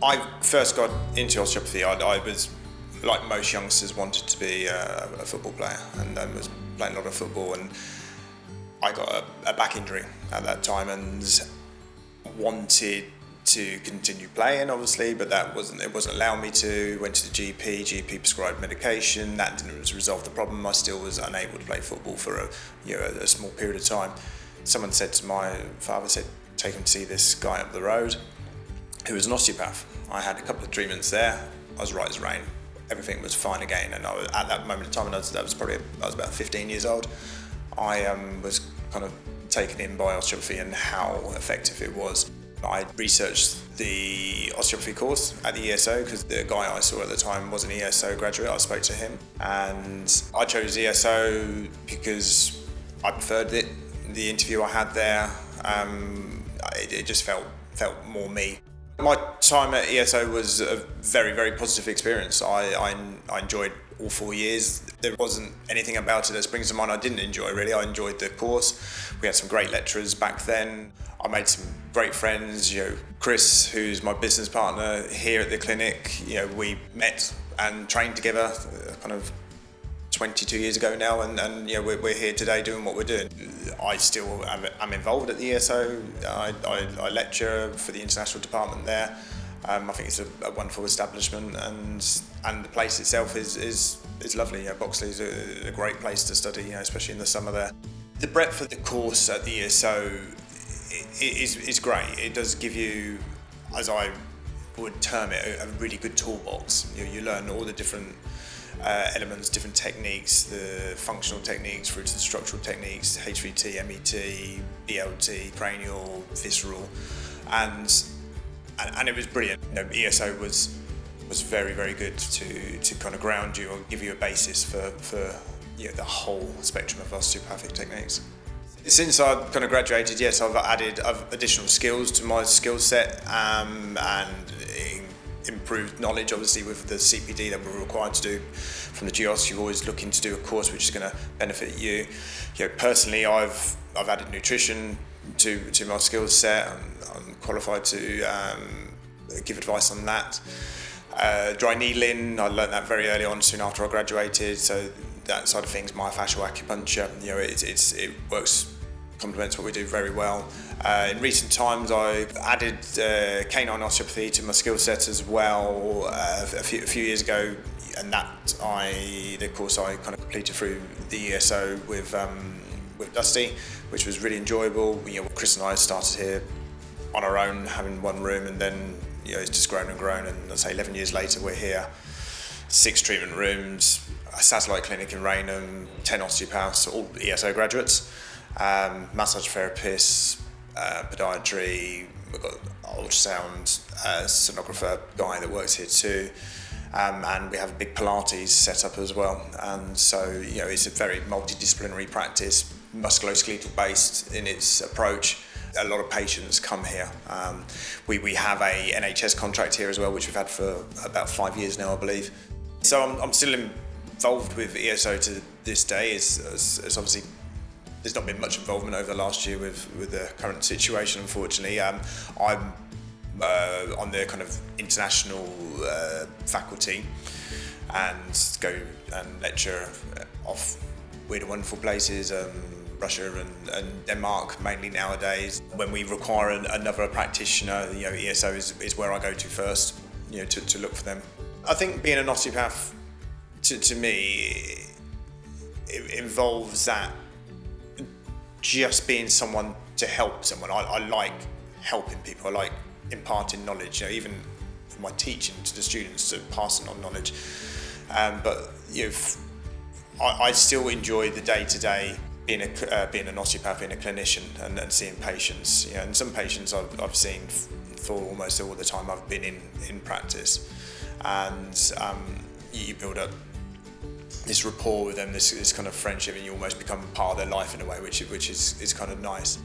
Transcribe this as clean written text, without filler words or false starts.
I first got into osteopathy, I was, like most youngsters, wanted to be a football player and was playing a lot of football, and I got a back injury at that time and wanted to continue playing, obviously, but it wasn't allowing me to. Went to the GP prescribed medication. That didn't resolve the problem. I still was unable to play football for a small period of time. Someone said to my father, take him to see this guy up the road who was an osteopath. I had a couple of treatments there. I was right as rain. Everything was fine again, and at that moment in time, I was about 15 years old. I was kind of taken in by osteopathy and how effective it was. I researched the osteopathy course at the ESO because the guy I saw at the time was an ESO graduate. I spoke to him, and I chose ESO because I preferred it. The interview I had there, it just felt more me. My time at ESO was a very, very positive experience. I enjoyed all 4 years. There wasn't anything about it that springs to mind I didn't enjoy, really. I enjoyed the course. We had some great lecturers back then. I made some great friends. Chris, who's my business partner here at the clinic, we met and trained together kind of 22 years ago now, and we're here today doing what we're doing. I still am involved at the ESO. I lecture for the international department there. I think it's a wonderful establishment, and the place itself is lovely. Boxley is a great place to study, especially in the summer there. The breadth of the course at the ESO is great. It does give you, as I would term it, a really good toolbox. You learn all the different elements, different techniques, the functional techniques through to the structural techniques, HVT, MET, BLT, cranial, visceral, and it was brilliant. ESO was very, very good to kind of ground you or give you a basis for the whole spectrum of osteopathic techniques. Since I've kind of graduated, yes, I've added additional skills to my skill set and improved knowledge, obviously, with the CPD that we're required to do from the GOS. You're always looking to do a course which is going to benefit you. Personally, I've added nutrition to my skill set. I'm qualified to give advice on that. Dry needling, I learned that very early on, soon after I graduated. So that side of things, myofascial acupuncture, it works. Complements what we do very well. In recent times, I've added canine osteopathy to my skill set as well a few years ago, and the course I kind of completed through the ESO with Dusty, which was really enjoyable. Chris and I started here on our own, having one room, and then it's just grown and grown. And I'd say 11 years later, we're here, 6 treatment rooms, a satellite clinic in Raynham, 10 osteopaths, all ESO graduates. Massage therapists, podiatry, we've got ultrasound, sonographer guy that works here too, and we have a big Pilates set up as well. And so it's a very multidisciplinary practice, musculoskeletal based in its approach. A lot of patients come here. We have a NHS contract here as well, which we've had for about 5 years now, I believe. So I'm still involved with ESO to this day. It's obviously there's not been much involvement over the last year with the current situation, unfortunately. I'm on the kind of international faculty and go and lecture off weird and wonderful places, Russia and Denmark mainly nowadays. When we require another practitioner, ESO is where I go to first, to look for them. I think being an osteopath, to me, it involves that just being someone to help someone. I like helping people. I like imparting knowledge. Even for my teaching to the students, to passing on knowledge. But I still enjoy the day-to-day being an osteopath, being a clinician, and seeing patients. And some patients I've seen for almost all the time I've been in practice, and you build up this rapport with them, this kind of friendship, and you almost become part of their life in a way, which is kind of nice.